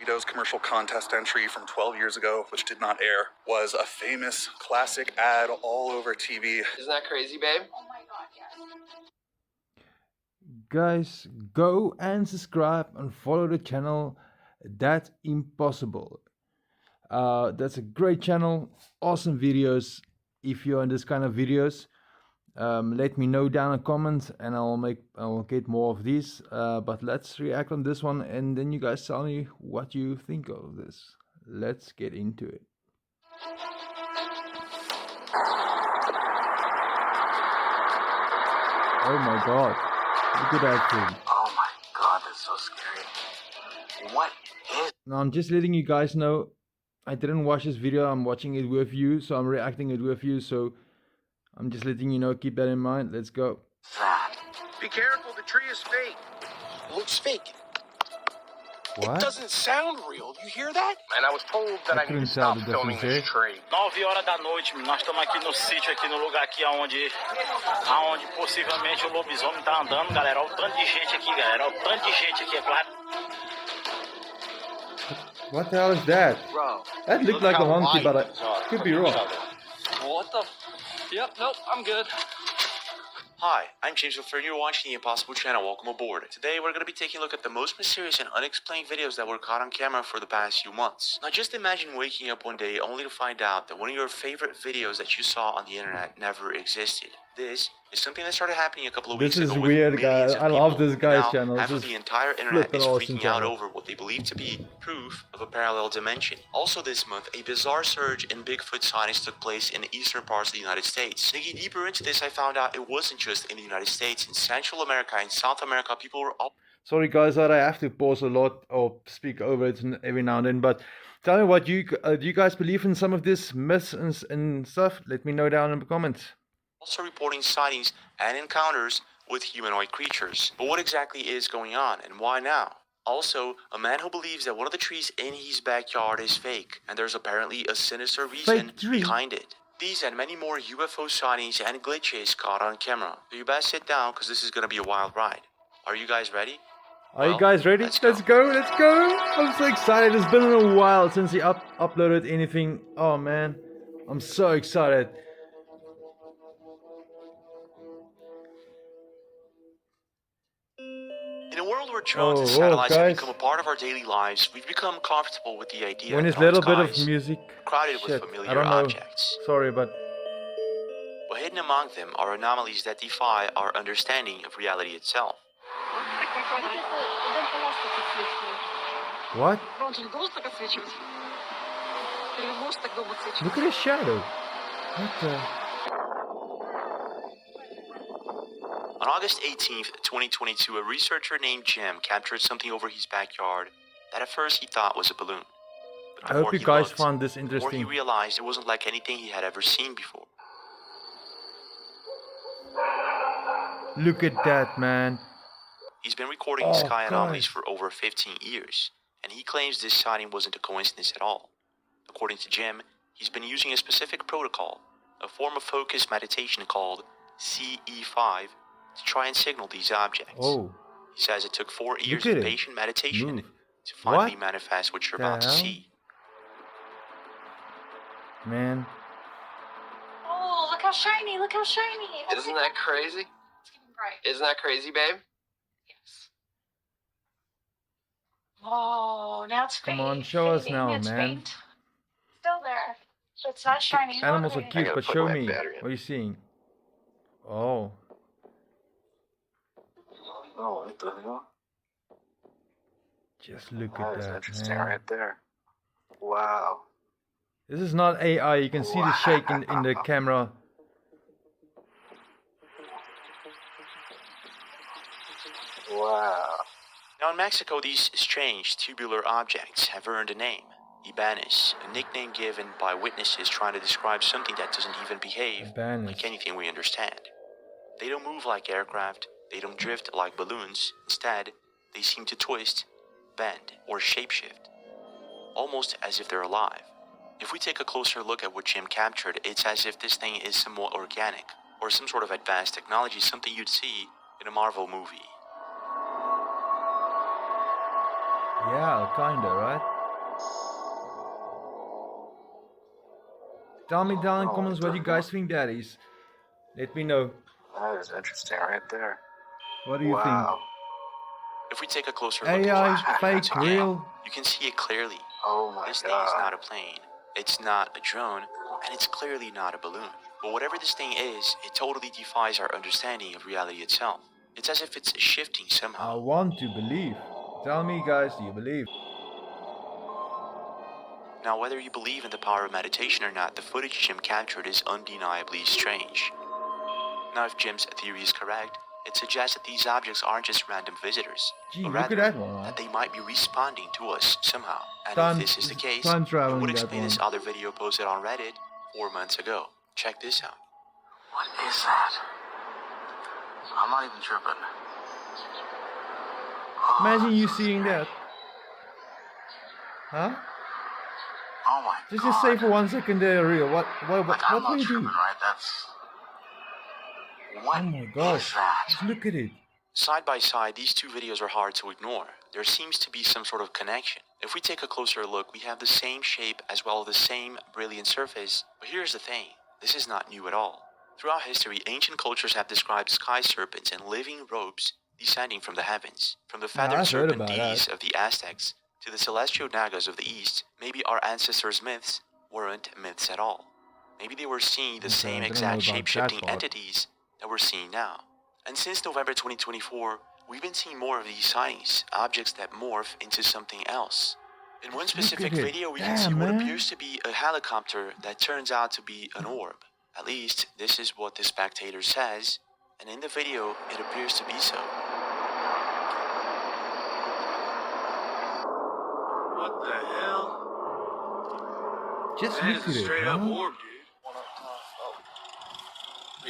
Cheetos commercial contest entry from 12 years ago, which did not air, was a famous classic ad all over TV. Isn't that crazy, babe? Oh my god, yes. Guys, go and subscribe and follow the channel That Impossible. That's a great channel, awesome videos. If you're in this kind of videos, let me know down in the comments and I'll get more of these. But let's react on this one and then you guys tell me what you think of this. Let's get into it. Oh my god, look at that thing. Oh my god, that's so scary. What is... Now I'm just letting you guys know I didn't watch this video, I'm watching it with you, so I'm reacting it with you, so I'm just letting you know, keep that in mind. Let's go. that? Be careful, the tree is fake. Looks fake. What? It doesn't sound real. You hear that? And I was told that I need to couldn't tell stop the filming difference this tree. 9 horas da noite, nós estamos aqui no sítio, aqui no lugar aqui aonde possivelmente o lobisomem tá andando, galera. Olha o tanto de gente aqui, galera. Olha o tanto de gente aqui, é claro. What the hell is that? Bro. That looked like a monkey, but I could be wrong. What the? Yep, nope, I'm good. Hi, I'm James Laffer and you're watching the Impossible Channel. Welcome aboard. Today we're going to be taking a look at the most mysterious and unexplained videos that were caught on camera for the past few months. Now just imagine waking up one day only to find out that one of your favorite videos that you saw on the internet never existed. This is something that started happening a couple of weeks This ago. is with weird, millions guys. of I love people. this guy's Now, channel. half This of is the entire internet flippin' is awesome freaking out channel. over what they believe to be proof of a parallel dimension. Also this month, a bizarre surge in Bigfoot sightings took place in the eastern parts of the United States. Digging deeper into this, I found out it wasn't just in the United States. In Central America and South America, people were all... Sorry guys that I have to pause a lot or speak over it every now and then, but tell me what do you guys believe in some of this myths and stuff? Let me know down in the comments. also reporting sightings and encounters with humanoid creatures. But what exactly is going on and why now? Also, a man who believes that one of the trees in his backyard is fake, and there's apparently a sinister reason tree. behind it. These and many more UFO sightings and glitches caught on camera. So you best sit down because this is going to be a wild ride. Are you guys ready? Are you Well, guys ready? let's Let's go, let's go! I'm so excited. It's been a while since he uploaded anything. Oh man, I'm so excited. In a world where drones and Oh, satellites have guys. become a part of our daily lives, we've become comfortable with the idea When that it's our little bit of skies music, crowded shit, with I familiar don't know. objects. Sorry, but But hidden among them are anomalies that defy our understanding of reality itself. what? Он же не должен так отсвечивать? Или может так долго отсвечивать? Look at his shadow. What the? On August 18th, 2022, a researcher named Jim captured something over his backyard that at first he thought was a balloon. But I the hope more you he guys looked, found this the more he interesting. realized it wasn't like anything he had ever seen before. Look at that, man. He's been recording Oh, sky anomalies guys. for over 15 years, and he claims this sighting wasn't a coincidence at all. According to Jim, he's been using a specific protocol, a form of focused meditation called CE5, to try and signal these objects. Oh, He says it took 4 years at of it. patient meditation Move. to finally What manifest what you're the about to hell? see. man. Oh, look how shiny! Look how shiny! Oh Isn't my that God. crazy? It's getting bright. Isn't that crazy, babe? Yes. Oh, now it's Come fading. on, show us Fading, now, it's man. faint. Still there. So it's not shiny. Animals are Okay. cute, gotta but put show my me. battery in. What are you seeing? Oh, Oh, what the hell? just look That at is that, interesting man. right there. Wow. This is not AI. You can see the shake in the camera. Wow. Now in Mexico, these strange tubular objects have earned a name, Ibanez, a nickname given by witnesses trying to describe something that doesn't even behave Ibanez. like anything we understand. They don't move like aircraft, they don't drift like balloons. Instead, they seem to twist, bend, or shapeshift, almost as if they're alive. If we take a closer look at what Jim captured, it's as if this thing is somewhat organic, or some sort of advanced technology, something you'd see in a Marvel movie. Yeah, kinda, right? Tell me down in Oh, comments what you guys think that is. Let me know. That is interesting right there. What do you Wow. If we take a closer think? look AI, at these fake, videos again, real? you can see it clearly. Oh my This thing is god. not a plane, it's not a drone, and it's clearly not a balloon. But whatever this thing is, it totally defies our understanding of reality itself. It's as if it's shifting I somehow. want to believe. Tell me, guys, do you believe? Now, whether you believe in the power of meditation or not, the footage Jim captured is undeniably strange. Now, if Jim's theory is correct, it suggests that these objects aren't just random visitors, Gee, but look rather at that one, that right? they might be responding to us somehow. And Time- if this is the case, time it traveling, would that explain this one. other video posted on Reddit 4 months ago. Check this out. What is that? I'm not even tripping. Oh, Imagine you so seeing scary. that. Huh? Oh my Just god. say for 1 second there, real. What Like, I'm will not you tripping, do? right? That's... What Oh my is gosh. that? Just look at it. Side by side, these two videos are hard to ignore. There seems to be some sort of connection. If we take a closer look, we have the same shape as well as the same brilliant surface. But here's the thing, this is not new at all. Throughout history, ancient cultures have described sky serpents and living robes descending from the heavens. From the feathered I've heard serpent about deities that. of the Aztecs to the celestial Nagas of the East, maybe our ancestors' myths weren't myths at all. Maybe they were seeing the Okay, same I don't know exact about that shape-shifting part. entities that we're seeing now. And since November 2024, we've been seeing more of these sightings, objects that morph into something else. In one specific it. video, we can Damn, see what man. appears to be a helicopter that turns out to be an orb. At least, this is what the spectator says, and in the video, it appears to be so. What the hell? Just That look is at a it. straight up Huh? orb, dude.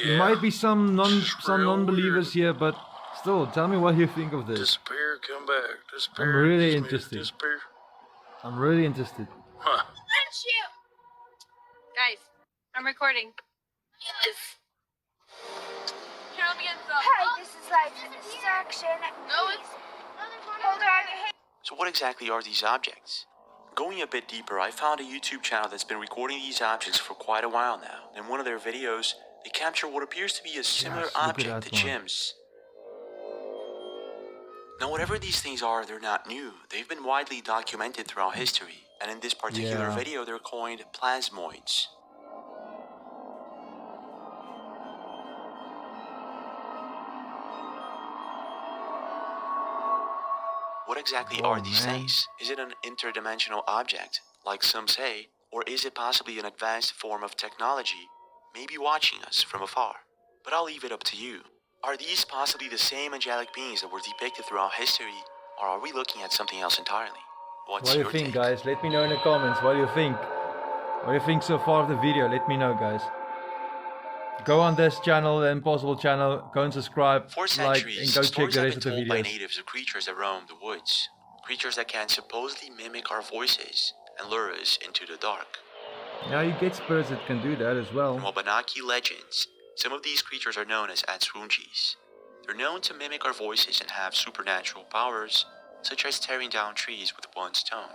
There might be some Real non-believers here, but still, tell me what you think of this. Disappear, come back. Disappear. I'm really disappear, interested. Disappear. I'm really interested. Huh. Guys, I'm recording. Yes. Here, let me get some. Hey, this is like a distraction. No, it's. Hold on. So what exactly are these objects? Going a bit deeper, I found a YouTube channel that's been recording these objects for quite a while now. In one of their videos, they capture what appears to be a similar Yes, look at object that to one. Jim's. Now, whatever these things are, they're not new. They've been widely documented throughout history, and in this particular Yeah. video, they're coined plasmoids. What exactly Oh, are these man. things? Is it an interdimensional object, like some say, or is it possibly an advanced form of technology, maybe watching us from afar? But I'll leave it up to you. Are these possibly the same angelic beings that were depicted throughout history, or are we looking at something else entirely? What's What do you your think, take? guys? Let me know in the comments. What do you think? What do you think so far of the video? Let me know, guys. Go on this channel, the Impossible channel. Go and subscribe, For like, centuries, and go check stories the have rest been of the told by videos. natives of creatures that roam the woods. Creatures that can supposedly mimic our voices and lure us into the dark. Yeah, you get spirits that can do that as In well. Wabanaki legends, some of these creatures are known as Atsunjis. They're known to mimic our voices and have supernatural powers, such as tearing down trees with one stone.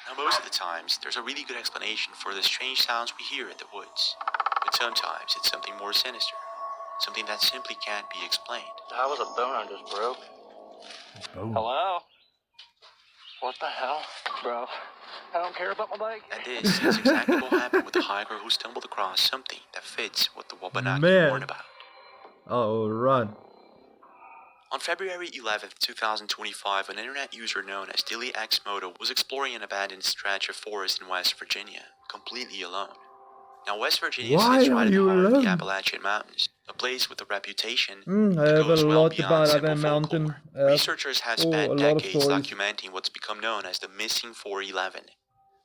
Now, most of the times, there's a really good explanation for the strange sounds we hear in the woods. But sometimes it's something more sinister, something that simply can't be explained. That was a bone I just broke. Oh. Hello? What the hell? Bro, I don't care about my leg. And this is exactly what happened with the hiker who stumbled across something that fits what the Wabanaki Man. warned about. Oh, run. On February 11th, 2025, an internet user known as Dilly X Moto was exploring an abandoned stretch of forest in West Virginia, completely alone. Now, West Virginia Why sits are right in the you heart of alone? the Appalachian Mountains, a place with a reputation I that have goes a well lot beyond about simple that mountain. folklore. Researchers have a spent lot of decades stories. documenting what's become known as the Missing 411.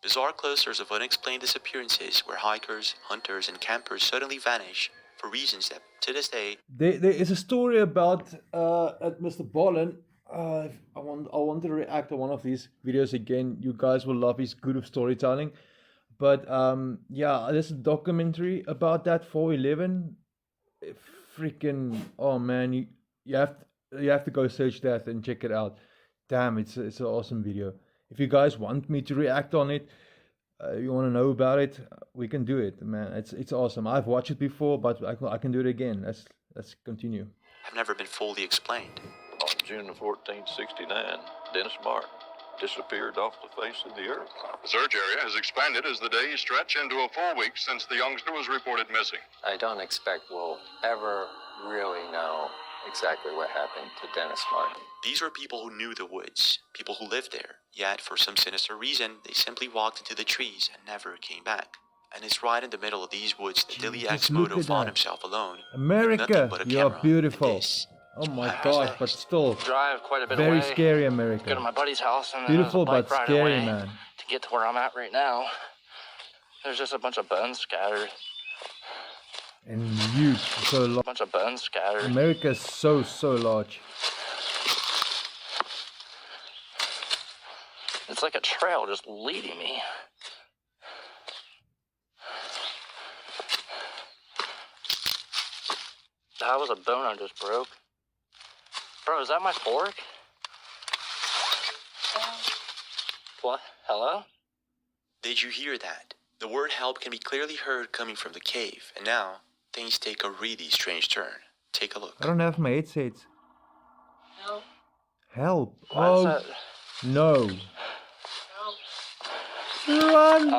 Bizarre clusters of unexplained disappearances where hikers, hunters, and campers suddenly vanish for reasons that, to this day, There is a story about at Mr. Bollen. I want to react to one of these videos again. You guys will love his good of storytelling. But yeah, there's a documentary about that 411. Freaking, oh man, you have to go search that and check it out. damn, it's an awesome video. If you guys want me to react on it, you want to know about it, we can do it, man. It's awesome. I've watched it before, but I can do it again. Let's continue. Have never been fully explained. On June the 14th, 69, Dennis Martin disappeared off the face of the earth. The search area has expanded as the days stretch into a full week since the youngster was reported missing. I don't expect we'll ever really know exactly what happened to Dennis Martin. These were people who knew the woods, people who lived there, yet for some sinister reason, they simply walked into the trees and never came back. And it's right in the middle of these woods that Dilly Just look Axmodo at found that. himself alone. with America, nothing but a you're camera. beautiful. And this Oh is what my happens gosh, next. but still Drive quite a bit very away. scary, Go to America. my buddy's house and then Beautiful there's a but bike ride scary, away man. to get to where I'm at right now. There's just a bunch of bones scattered. And huge, so A large. bunch of bones scattered. America is so large. It's like a trail just leading me. That was a bone I just broke. Bro, is that my fork? What? Hello? Did you hear that? The word help can be clearly heard coming from the cave, and now things take a really strange turn. Take a look. I don't have my headsets. Help. Help. Why Oh is that? no. Help. Run!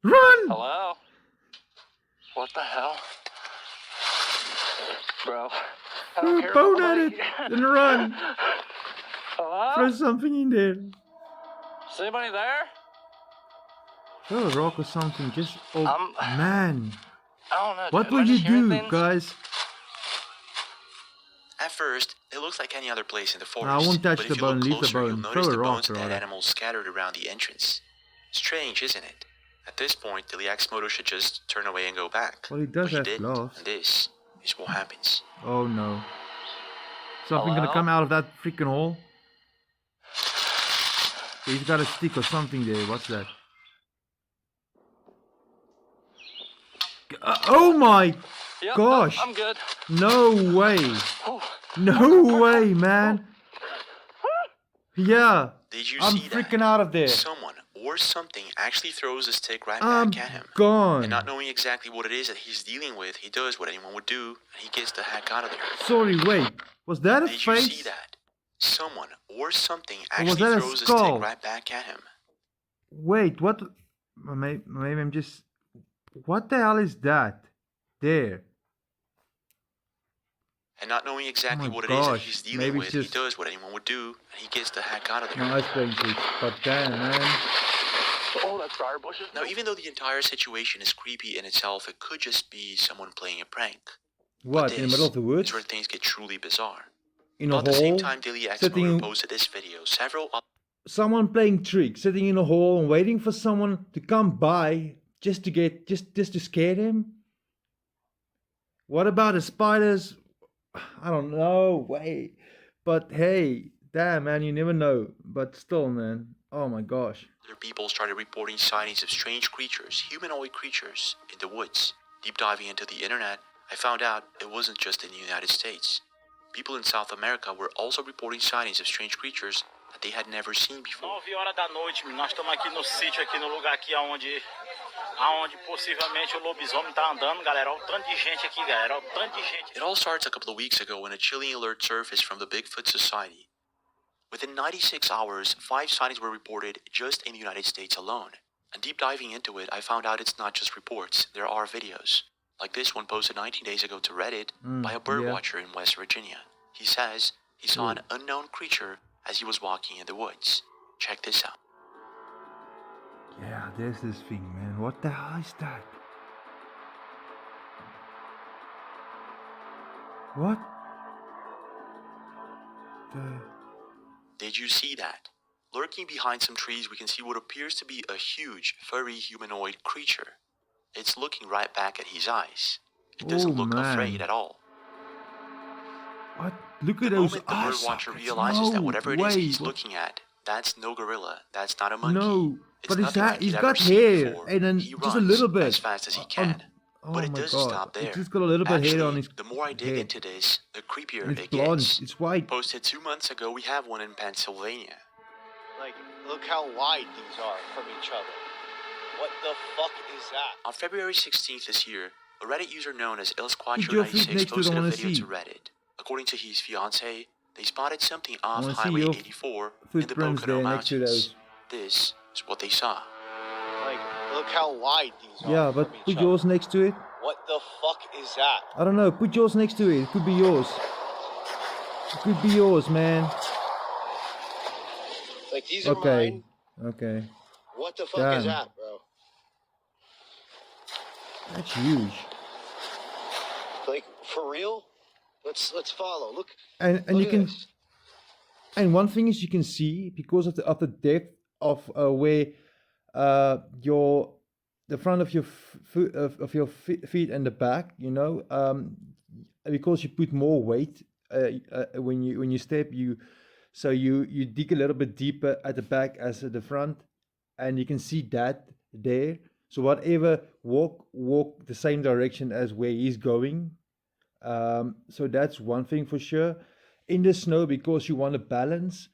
Run! Hello? What the hell? Bro. I don't care Bone about at it nobody. and run. Hello? Throw something in there. Is anybody there? Throw a rock or something. Just oh man. I don't know. What dude. Am I would you just hearing do, things? guys? At first, it looks like any other place in the forest. I won't touch but the if you look bone, leave the closer, you'll bone. notice Throw a the rock bones of or dead whatever. animals scattered around the entrance. Strange, isn't it? At this point, Dilly Axmodo should just turn away and go back. Well, he does but he have didn't, gloves. and this is what happens. Oh no. Something gonna Hello? come out of that freaking hole? He's got a stick or something there. What's that? Oh my Yep, gosh. I'm good. No way. Oh, No way, man. Yeah. Did you I'm see freaking that? out of there. Someone or something actually throws a stick right I'm back at him. gone. And not knowing exactly what it is that he's dealing with, he does what anyone would do, and he gets the heck out of there. Sorry, wait. Was that a Did you face? see that? Someone or something Or was actually that a throws a skull? stick right back at him. Wait, what? Maybe I'm just. What the hell is that? There. And not knowing exactly my what it is that gosh, he's dealing maybe with, it's just- he does what anyone would do, and he gets the heck out of there. Nice playing tricks, but damn, man. oh, that's briar bushes. Now, even though the entire situation is creepy in itself, it could just be someone playing a prank. What, But in the middle of the this woods? is where things get truly bizarre. In a About the same hole? time Dilly sitting- Axmodo posted this video, several Someone playing tricks, sitting in a hole and waiting for someone to come by just to get, just to scare him? What about the spiders? I don't know, wait. But hey, damn man, you never know. But still, man, oh my gosh. other people started reporting sightings of strange creatures, humanoid creatures, in the woods. Deep diving into the internet, I found out it wasn't just in the United States. People in South America were also reporting sightings of strange creatures that they had never seen before. 9 horas da noite, nós estamos aqui no sítio, aqui no lugar aqui aonde possivelmente o lobisomem tá andando, galera. Olha o tanto de gente aqui, galera. Olha o tanto de gente. It all starts a couple of weeks ago when a chilling alert surfaced from the Bigfoot Society. Within 96 hours, 5 sightings were reported just in the United States alone. And deep diving into it, I found out it's not just reports, there are videos. Like this one posted 19 days ago to Reddit by a birdwatcher in West Virginia. He says he saw an unknown creature as he was walking in the woods. Check this out. Yeah, there's this thing, man. What the hell is that? What? Did you see that? Lurking behind some trees, we can see what appears to be a huge, furry humanoid creature. It's looking right back at his eyes. It doesn't look afraid at all. What? Look The at those moment the eyes. birdwatcher realizes that whatever it is he's what? looking at, that's no gorilla, that's not a monkey. No, It's but he's, nothing like he's he'd got ever seen hair, before. and then He just a runs little bit. as fast as he can. Oh But it my doesn't god. stop there. It just got a little bit hair on Actually, his the more I dig head. into this, the creepier And it's it blonde. gets. It's white. Posted 2 months ago, we have one in Pennsylvania. Like, look how wide these are from each other. What the fuck is that? On February 16th this year, a Reddit user known as Put your feet Ilsquatcho96 next to it, I posted a wanna video see. to Reddit. According to his fiance, they spotted something I off wanna see Highway your 84 in the footprints Pocono there next to Mountains. those. This is what they saw. Like, look how wide these are Yeah, but from each put other. yours next to it. What the fuck is that? I don't know. Put yours next to it. It could be yours. It could be yours, man. Like, these are Okay. mine. Okay. What the fuck Damn. is that, bro? That's huge. Like, for real? Let's follow. Look. And Look you at can. this. And one thing is you can see because of the depth of where your the front of your foot of your feet and the back, you know, because you put more weight when you step, you dig a little bit deeper at the back as at the front, and you can see that there. So whatever walk the same direction as where he's going. So that's one thing for sure. In the snow, because you want to balance,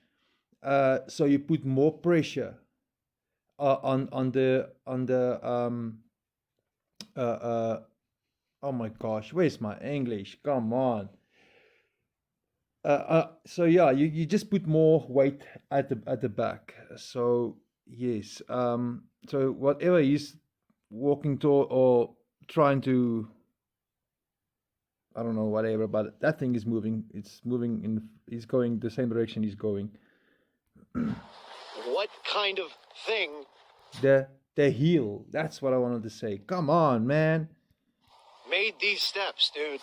so you put more pressure on the oh my gosh, where's my English? Come on. So yeah, you just put more weight at the back. So yes, so whatever he's walking toward or trying to, I don't know, whatever, but that thing is moving. It's moving it's going the same direction he's going. What kind of thing? The heel. That's what I wanted to say. Come on, man. Made these steps, dude?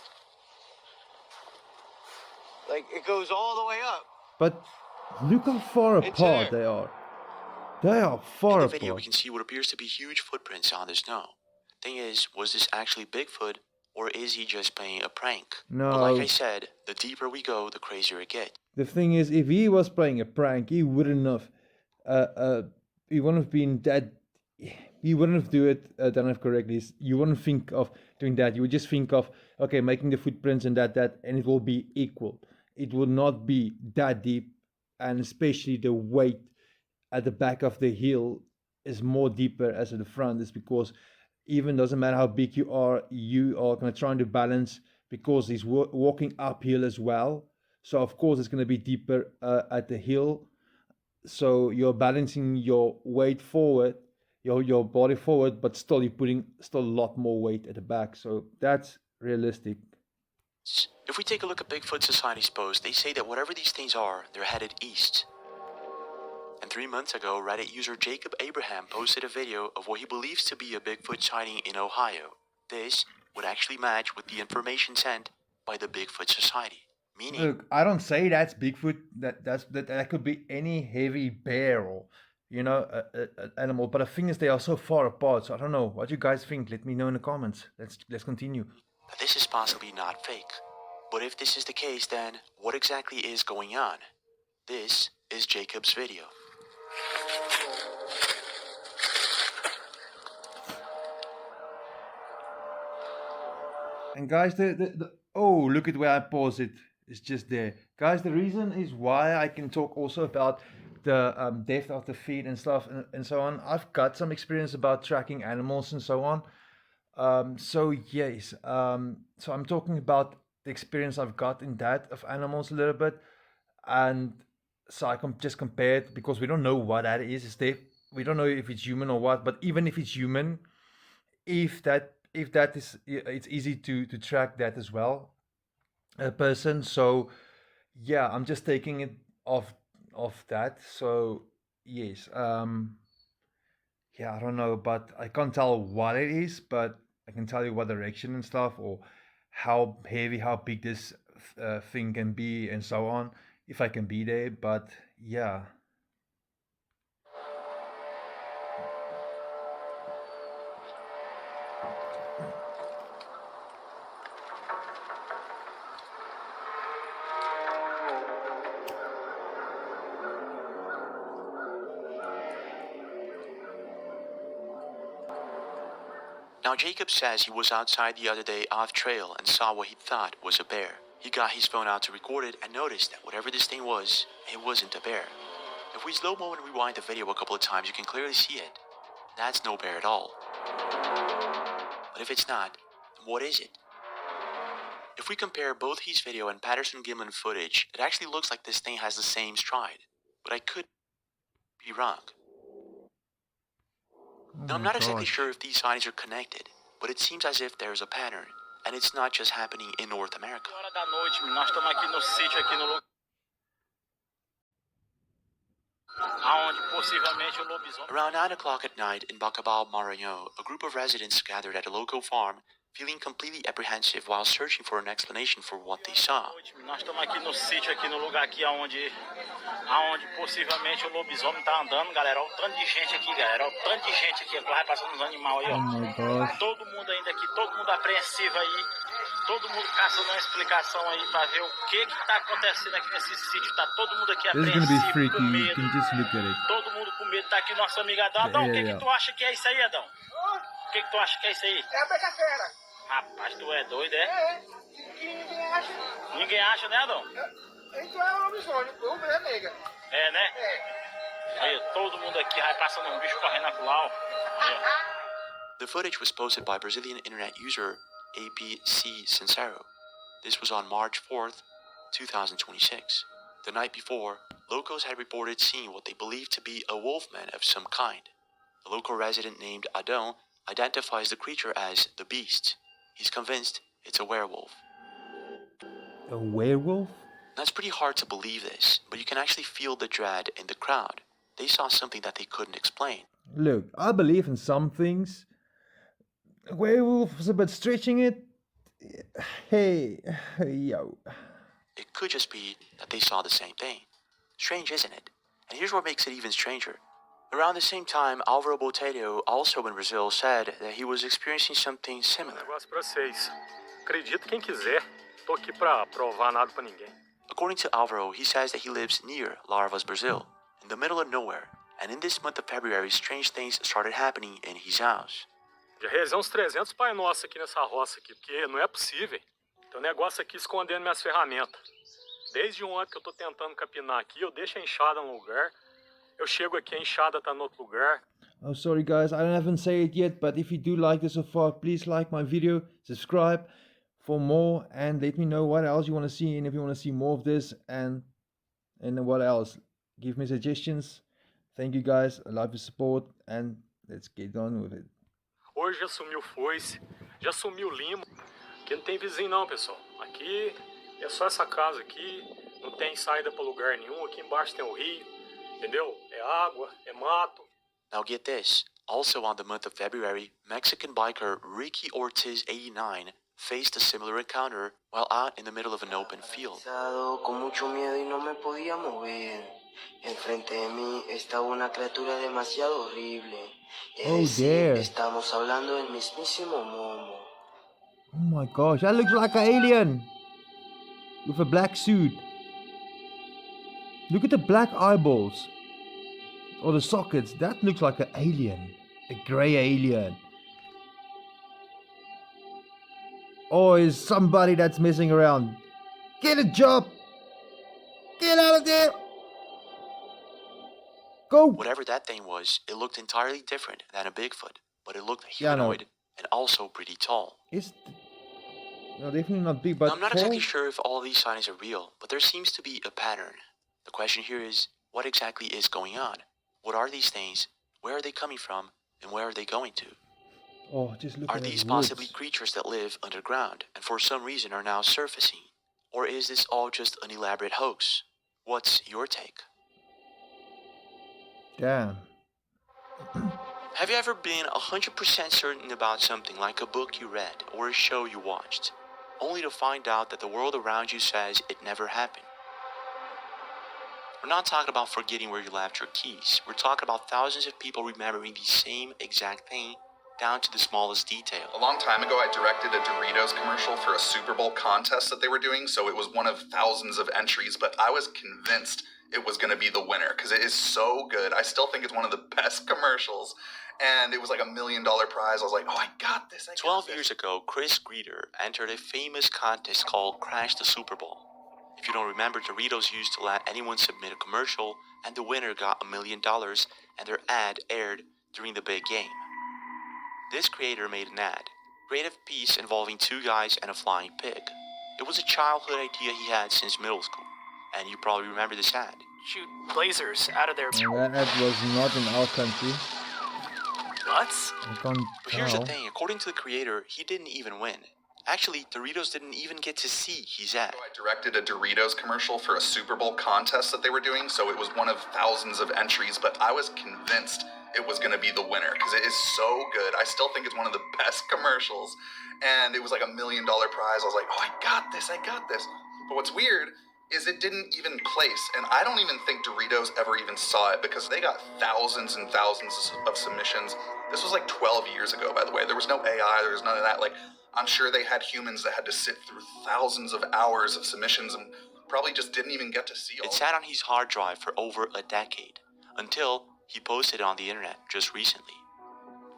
Like, it goes all the way up. But look how far It's apart there. they are. They are far In the video, apart. we can see what appears to be huge footprints on the snow. Thing is, was this actually Bigfoot, or is he just playing a prank? No. But like I said, the deeper we go, the crazier it gets. The thing is, if he was playing a prank, he wouldn't have been that. He wouldn't have done it correctly. You wouldn't think of doing that. You would just think of, okay, making the footprints and that, and it will be equal. It will not be that deep, and especially the weight at the back of the heel is more deeper as at the front. Is because even doesn't matter how big you are kind of trying to balance because he's walking uphill as well. So of course it's going to be deeper at the heel. So you're balancing your weight forward, your body forward, but still you're putting a lot more weight at the back. So that's realistic. If we take a look at Bigfoot Society's post, they say that whatever these things are, they're headed east. And 3 months ago, Reddit user Jacob Abraham posted a video of what he believes to be a Bigfoot sighting in Ohio. This would actually match with the information sent by the Bigfoot Society. Meaning, Look, I don't say that's Bigfoot. That could be any heavy bear or an animal. But the thing is, they are so far apart. So I don't know. What you guys think? Let me know in the comments. Let's continue. that this is possibly not fake. But if this is the case, then what exactly is going on? This is Jacob's video. And guys, oh, look at where I pause it. It's just there. Guys, the reason is why I can talk also about the depth of the feet and stuff and so on. I've got some experience about tracking animals and so on. So yes, so I'm talking about the experience I've got in that of animals a little bit. And so I can just compare it because we don't know what that is. We don't know if it's human or what, but even if it's human, if that is, it's easy to track that as well, a person. So yeah, I'm just taking it off that. So yes, yeah, I don't know, but I can't tell what it is, but I can tell you what direction and stuff, or how heavy, how big this thing can be and so on, if I can be there. But yeah. Now, Jacob says he was outside the other day off trail and saw what he thought was a bear. He got his phone out to record it and noticed that whatever this thing was, it wasn't a bear. If we slow-mo and rewind the video a couple of times, you can clearly see it. That's no bear at all. But if it's not, then what is it? If we compare both his video and Patterson Gimlin footage, it actually looks like this thing has the same stride. But I could be wrong. Now, I'm not exactly sure if these sightings are connected, but it seems as if there's a pattern, and it's not just happening in North America. Nós estamos aqui no sítio, aqui no lugar aonde possivelmente o lobisomem. Around 9 o'clock at night in Bacabal, Maranhão, a group of residents gathered at a local farm, feeling completely apprehensive while searching for an explanation for what they saw. Nós estamos aqui no sítio, aqui no lugar aqui aonde possivelmente o lobisomem tá andando, galera. Olha o tanto de gente aqui, galera. Olha o tanto de gente aqui. Vai passando os animais aí, ó. Oh my gosh. Todo mundo ainda aqui, todo mundo apreensivo aí. Todo mundo caçando uma explicação aí pra ver o que tá acontecendo aqui nesse sítio. Tá todo mundo aqui This is gonna be apreensivo, freaky. com You medo. can just look at it. Todo mundo com medo. Tá aqui nosso amigo Adão. Adão, o que yeah. que tu acha que é isso aí, Adão? O que tu acha que é isso aí? É a beija-fera. Rapaz, tu é doido, é? É, que ninguém acha. Ninguém acha, né, Adão? Então é o lobisomem, o é nega. É, né? É. Aí, todo mundo aqui vai passando um bicho correndo pro lá, ó. Aí, ó. The footage was posted by Brazilian internet user APC Sincero. This was on March 4th, 2026. The night before, locals had reported seeing what they believed to be a wolfman of some kind. A local resident named Adão identifies the creature as the Beast. He's convinced it's a werewolf. A werewolf? Now, it's pretty hard to believe this, but you can actually feel the dread in the crowd. They saw something that they couldn't explain. Look, I believe in some things. A werewolf is a bit stretching it. Hey, yo. It could just be that they saw the same thing. Strange, isn't it? And here's what makes it even stranger. Around the same time, Álvaro Botelho, also in Brazil, said that he was experiencing something similar. Negócio pra vocês. Acredita quem quiser. Tô aqui pra provar nada pra ninguém. According to Álvaro, he says that he lives near Larvas, Brazil, in the middle of nowhere. And in this month of February, strange things started happening in his house. Já realizei uns 300 Pai Nosso aqui nessa roça aqui, porque não é possível. Tem um negócio aqui escondendo minhas ferramentas. Desde ontem que eu tô tentando capinar aqui, eu deixo a enxada num lugar, eu chego aqui, a enxada tá no outro lugar. Oh, sorry guys, I haven't said it yet, but if you do like this so far, please like my video, subscribe for more, and let me know what else you want to see, and if you want to see more of this, and what else. Give me suggestions. Thank you guys, I love your support, and let's get on with it. Hoje já sumiu foice, já sumiu limo. Aqui não tem vizinho não, pessoal. Aqui é só essa casa aqui, não tem saída para lugar nenhum. Aqui embaixo tem o rio, entendeu? É água, é mato. Now get this, also on the month of February, Mexican biker Ricky Ortiz 89 faced a similar encounter while out in the middle of an open field. Con mucho miedo y no me podía mover. Enfrente de mí estaba una criatura demasiado horrible. Oh dear. Estamos hablando del mismísimo Momo. Oh my gosh, that looks like an alien with a black suit. Look at the black eyeballs or the sockets. That looks like an alien, a grey alien. Or is somebody that's messing around? Get a job! Get out of there! Go! Whatever that thing was, it looked entirely different than a Bigfoot, but it looked humanoid and also pretty tall. It's no, definitely not big, but now, I'm not tall. exactly sure if all these sightings are real, but there seems to be a pattern. The question here is, what exactly is going on? What are these things? Where are they coming from? And where are they going to? Oh, just look Are at the these woods. possibly creatures that live underground and for some reason are now surfacing? Or is this all just an elaborate hoax? What's your take? Damn. Have you ever been 100% certain about something like a book you read or a show you watched, only to find out that the world around you says it never happened? We're not talking about forgetting where you left your keys. We're talking about thousands of people remembering the same exact thing down to the smallest detail. A long time ago, I directed a Doritos commercial for a Super Bowl contest that they were doing, so it was one of thousands of entries, but I was convinced it was going to be the winner because it is so good. I still think it's one of the best commercials. and it was like $1 million prize. I was like, oh, I got this. 12 years ago, Chris Greeter entered a famous contest called Crash the Super Bowl. If you don't remember, Doritos used to let anyone submit a commercial, and the winner got $1 million, and their ad aired during the big game. This creator made an ad, creative piece involving two guys and a flying pig. It was a childhood idea he had since middle school, and you probably remember this ad. Shoot lasers out of their And that was not in our country. butts? I can't But here's the tell. thing, according to the creator, he didn't even win. Actually, Doritos didn't even get to see his ad. I directed a Doritos commercial for a Super Bowl contest that they were doing, so it was one of thousands of entries, but I was convinced it was going to be the winner because it is so good. I still think it's one of the best commercials, and it was like $1 million prize. I was like, oh, I got this. But what's weird is it didn't even place, and I don't even think Doritos ever even saw it because they got thousands and thousands of submissions. This was like 12 years ago, by the way. There was no AI, there was none of that. Like, I'm sure they had humans that had to sit through thousands of hours of submissions and probably just didn't even get to see all. It sat on his hard drive for over a decade, until he posted it on the internet just recently.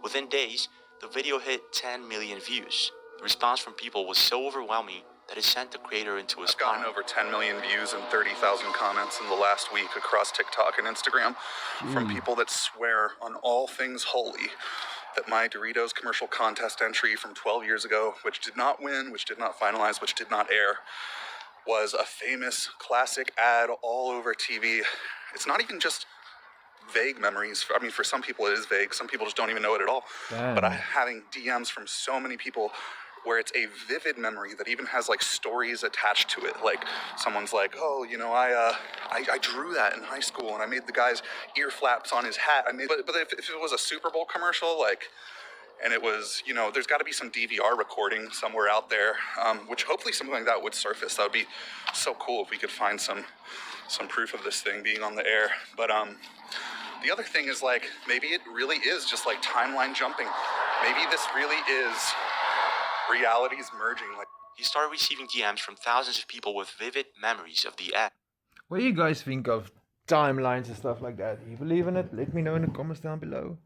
Within days, the video hit 10 million views. The response from people was so overwhelming that it sent the creator into a I've gotten spiral. over 10 million views and 30,000 comments in the last week across TikTok and Instagram from people that swear on all things holy that my Doritos commercial contest entry from 12 years ago, which did not win, which did not finalize, which did not air, was a famous classic ad all over TV. It's not even just vague memories. I mean, for some people it is vague. Some people just don't even know it at all. Damn. But I'm having DMs from so many people where it's a vivid memory that even has like stories attached to it. Like someone's like, oh, you know, I drew that in high school and I made the guy's ear flaps on his hat. But if it was a Super Bowl commercial, like, and it was, you know, there's got to be some DVR recording somewhere out there, which hopefully something like that would surface. That would be so cool if we could find some proof of this thing being on the air. But the other thing is, like, maybe it really is just like timeline jumping. Maybe this really is realities merging. Like, He started receiving DMs from thousands of people with vivid memories of the ad. What do you guys think of timelines and stuff like that? Do you believe in it? Let me know in the comments down below.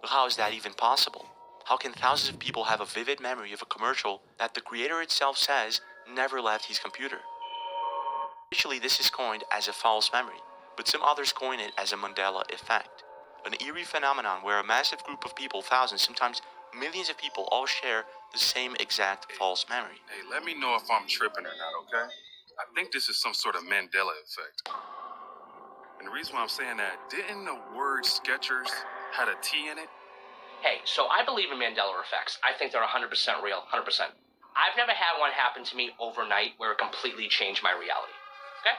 But how is that even possible? How can thousands of people have a vivid memory of a commercial that the creator itself says never left his computer? Officially, this is coined as a false memory, but some others coin it as a Mandela effect, an eerie phenomenon where a massive group of people, thousands, sometimes millions of people, all share the same exact false memory. Hey, let me know if I'm tripping or not, okay? I think this is some sort of Mandela effect. And the reason why I'm saying that, didn't the word Skechers had a T in it? Hey, so I believe in Mandela effects. I think they're 100% real, 100%. I've never had one happen to me overnight where it completely changed my reality, okay?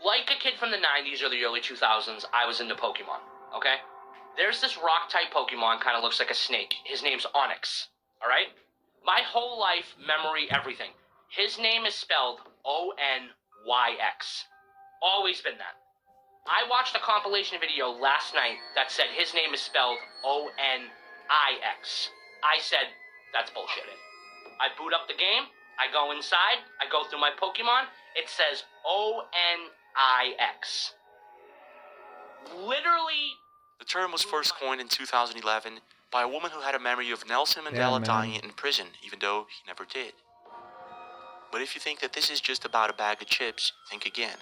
Like a kid from the 90s or the early 2000s, I was into Pokemon, okay? There's this rock-type Pokemon, kind of looks like a snake. His name's Onyx, all right? My whole life, memory, everything. His name is spelled O-N-Y-X. Always been that. I watched a compilation video last night that said his name is spelled O-N-I-X. I said, that's bullshit. I boot up the game, I go inside, I go through my Pokemon, it says O-N-I-X. Literally. The term was first coined in 2011 by a woman who had a memory of Nelson Mandela dying in prison, even though he never did. But if you think that this is just about a bag of chips, think again.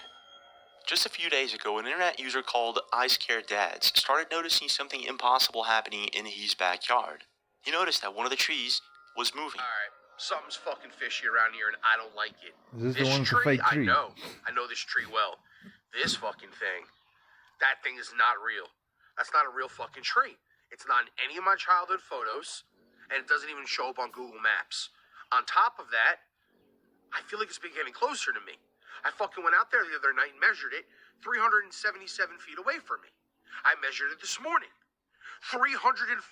Just a few days ago, an internet user called I Scare Dads started noticing something impossible happening in his backyard. He noticed that one of the trees was moving. Alright, something's fucking fishy around here and I don't like it. Is this the one with the fake tree? I know this tree well. This fucking thing, that thing is not real. That's not a real fucking tree. It's not in any of my childhood photos, and it doesn't even show up on Google Maps. On top of that, I feel like it's been getting closer to me. I fucking went out there the other night and measured it 377 feet away from me. I measured it this morning. 345.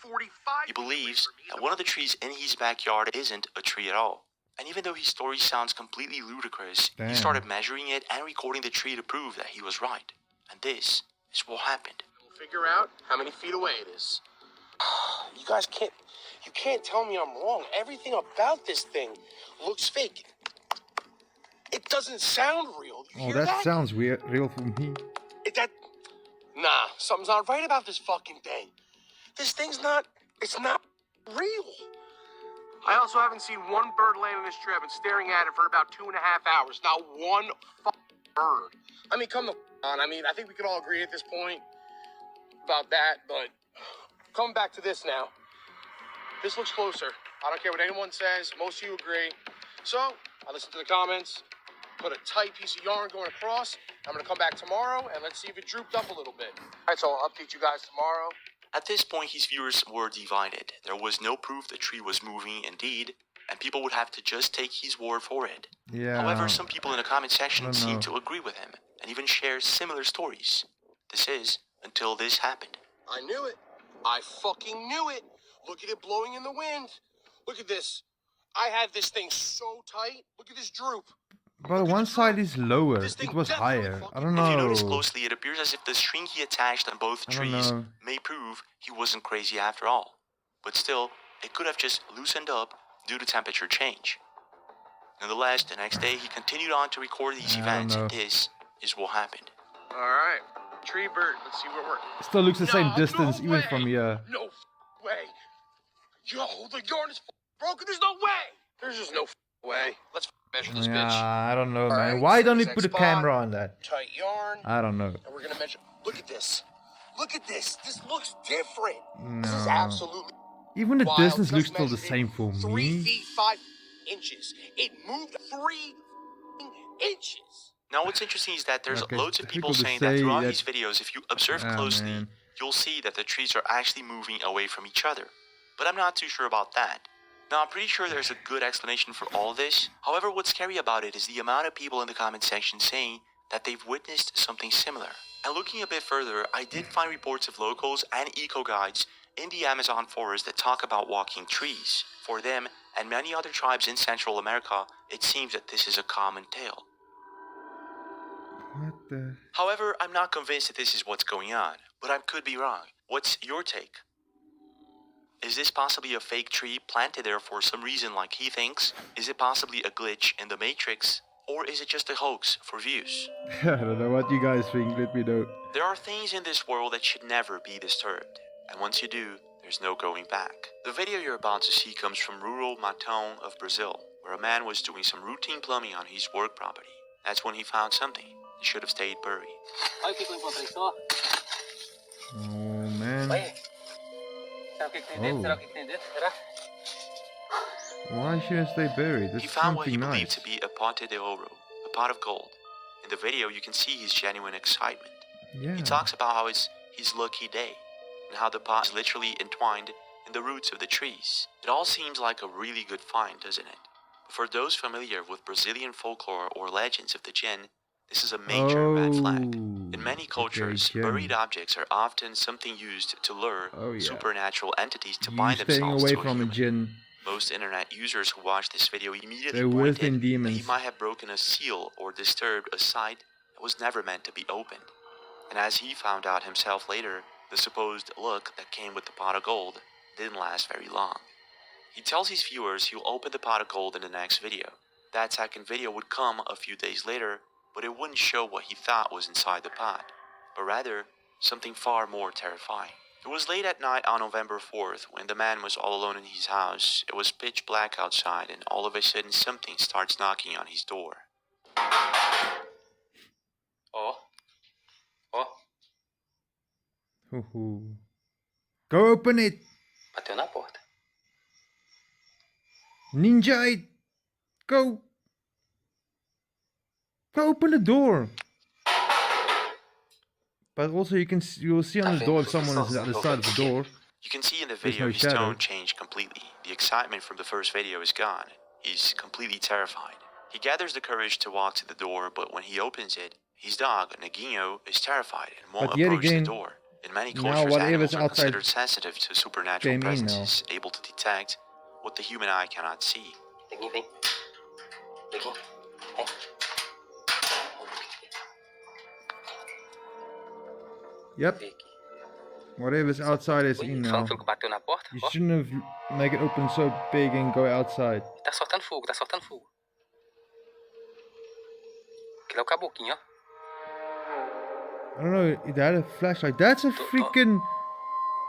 He believes that one of the trees in his backyard isn't a tree at all. And even though his story sounds completely ludicrous, he started measuring it and recording the tree to prove that he was right. And this is what happened. We'll figure out how many feet away it is. You guys can't tell me I'm wrong. Everything about this thing looks fake. It doesn't sound real. You hear that sounds weird, real for me. Nah, something's not right about this fucking thing. This thing's not, it's not real. I also haven't seen one bird land in this tree. I've been staring at it for about 2.5 hours. Not one fucking bird. I mean, come on. I mean, I think we can all agree at this point about that, but coming back to this now. This looks closer. I don't care what anyone says. Most of you agree. So, I listened to the comments, put a tight piece of yarn going across. I'm going to come back tomorrow, and let's see if it drooped up a little bit. All right, so I'll update you guys tomorrow. At this point, his viewers were divided. There was no proof the tree was moving indeed, and people would have to just take his word for it. Yeah. However, some people in the comment section seemed to agree with him, and even share similar stories. This is until this happened. I knew it. I fucking knew it. Look at it blowing in the wind. Look at this. I had this thing so tight. Look at this droop. But one side is lower. It was higher. I don't know. If you notice closely, it appears as if the string he attached on both trees may prove he wasn't crazy after all. But still, it could have just loosened up due to temperature change. Nonetheless, the next day he continued on to record these events, and this is what happened. All right. Tree bird. Let's see where we're... Still looks the same distance even from here. No way. Yo, the yarn is broken. There's no way. There's just no way. Let's measure this bitch. Yeah, I don't know, man. Alright, Why don't you exact put a spot, camera on that? Tight yarn. I don't know. And we're gonna measure. Look at this. Look at this. This looks different. This is No. absolutely Even the wild. distance Just looks still the measured it. same for 3 me. feet 5 inches. It moved 3 inches. Now what's interesting is that there's Okay, loads of people people saying that say throughout that- these videos, if you observe Ah, closely, man. you'll see that the trees are actually moving away from each other. But I'm not too sure about that. Now, I'm pretty sure there's a good explanation for all this. However, what's scary about it is the amount of people in the comment section saying that they've witnessed something similar. And looking a bit further, I did find reports of locals and eco-guides in the Amazon forest that talk about walking trees. For them, and many other tribes in Central America, it seems that this is a common tale. What the? However, I'm not convinced that this is what's going on, but I could be wrong. What's your take? Is this possibly a fake tree planted there for some reason like he thinks? Is it possibly a glitch in the Matrix? Or is it just a hoax for views? I don't know what you guys think. Let me know. There are things in this world that should never be disturbed, and once you do, there's no going back. The video you're about to see comes from rural Matão of Brazil, where a man was doing some routine plumbing on his work property. That's when he found something that should have stayed buried. Olha o que eu encontrei só. Oh man. Olha. Será o que tem dentro? Será o que tem dentro? Será? Why shouldn't they bury? He That's found what he something believed nice. to be a pote de oro, a pot of gold. In the video, you can see his genuine excitement. Yeah. He talks about how it's his lucky day, and how the pot is literally entwined in the roots of the trees. It all seems like a really good find, doesn't it? But for those familiar with Brazilian folklore or legends of the jinn, this is a major red flag. In many cultures, jinn. buried objects are often something used to lure yeah. supernatural entities to You bind staying themselves away to a from a human. jinn. Most internet users who watched this video immediately They're pointed within that he demons. might have broken a seal or disturbed a site that was never meant to be opened. And as he found out himself later, the supposed luck that came with the pot of gold didn't last very long. He tells his viewers he'll open the pot of gold in the next video. That second video would come a few days later, but it wouldn't show what he thought was inside the pot, but rather something far more terrifying. It was late at night on November 4th when the man was all alone in his house. It was pitch black outside, and all of a sudden something starts knocking on his door. Ó. Ó. Hoo-hoo. Go open it! Bateu na porta. Ninja it! Go! Go open the door! But also you will see on the door if someone is at the side of the door. You can see in the There's video no his shadow. tone changed completely. The excitement from the first video is gone. He's completely terrified. He gathers the courage to walk to the door, but when he opens it, his dog, Neguinho, is terrified and won't But yet approach again, the door. In many now cultures, whatever's animals are outside considered sensitive to supernatural came in now. presences, able to detect what the human eye cannot see. Neguinho, vem. Neguinho. Vem. Yep. Whatever's outside is in now. Falou que bateu na porta? You Ó. shouldn't have make it open so big and go outside. Tá soltando fogo, tá soltando fogo. Aquele é o caboquinho, ó. I don't know. It had a flashlight. That's a freaking.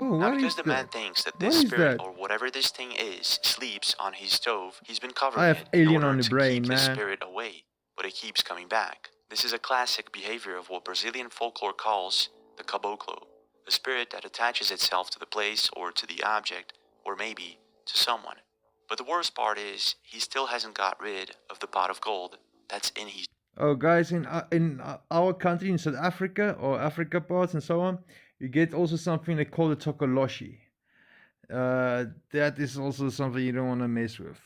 Oh, Now, what because is the that? man thinks that What this is spirit that? or whatever this thing is sleeps on his stove, he's been covering I have it in alien order on the to brain, keep the man. spirit away, but it keeps coming back. This is a classic behavior of what Brazilian folklore calls the caboclo, a spirit that attaches itself to the place or to the object, or maybe to someone. But the worst part is, he still hasn't got rid of the pot of gold that's in his. Oh, guys, in our country, in South Africa or Africa parts and so on, you get also something they call the tokoloshi. That is also something you don't want to mess with.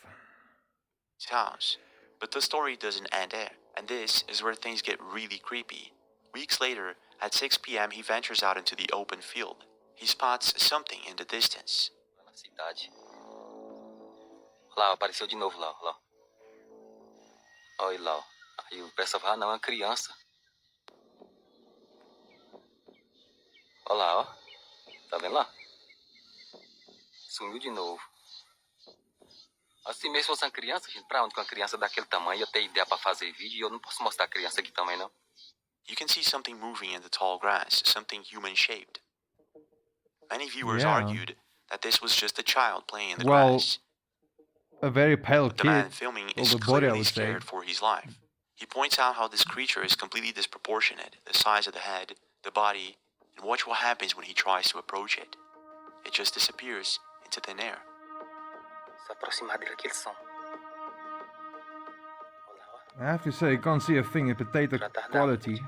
House. But the story doesn't end there, and this is where things get really creepy. Weeks later, at 6 p.m., he ventures out into the open field. He spots something in the distance. Na cidade. Lá, apareceu de novo lá, lá. Olha lá, ó. Aí o pessoal fala, ah, não, é uma criança. Olha lá, ó. Tá vendo lá? Sumiu de novo. Assim mesmo se fosse uma criança, gente, pra onde com uma criança daquele tamanho eu tenho ideia pra fazer vídeo e eu não posso mostrar a criança aqui também, não. You can see something moving in the tall grass, something human-shaped. Many viewers Yeah. argued that this was just a child playing in the Well, grass. a very pale The man kid. filming Or is the body, I clearly would say. scared for his life. He points out how this creature is completely disproportionate, the size of the head, the body, and watch what happens when he tries to approach it. It just disappears into thin air. Se aproximar dele aquele som. I have to say, you can't see a thing in potato quality.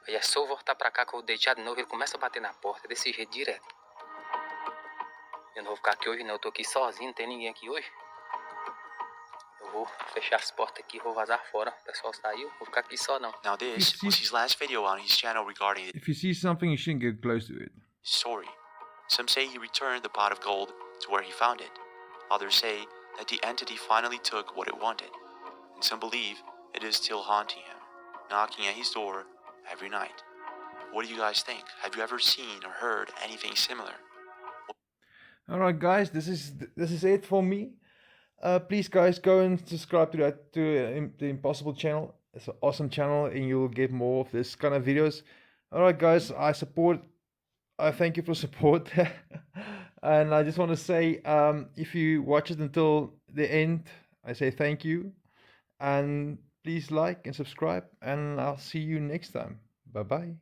Aí é só eu voltar pra cá que eu vou deitar de novo, ele começa a bater na porta desse jeito direto. Eu não vou ficar aqui hoje não, eu tô aqui sozinho, não tem ninguém aqui hoje. Eu vou fechar as portas aqui, vou vazar fora, o pessoal saiu, vou ficar aqui só não. Now this was his last video on his channel regarding If you see something, you shouldn't get close to it. his story. Some say he returned the pot of gold to where he found it. Others say that the entity finally took what it wanted. And some believe it is still haunting him, knocking at his door every night. What do you guys think? Have you ever seen or heard anything similar? Alright, guys, this is it for me. Please, guys, go and subscribe to the Impossible channel. It's an awesome channel, and you'll get more of this kind of videos. Alright, guys, I thank you for support. And I just want to say, if you watch it until the end, I say thank you. And please like and subscribe, and I'll see you next time. Bye bye.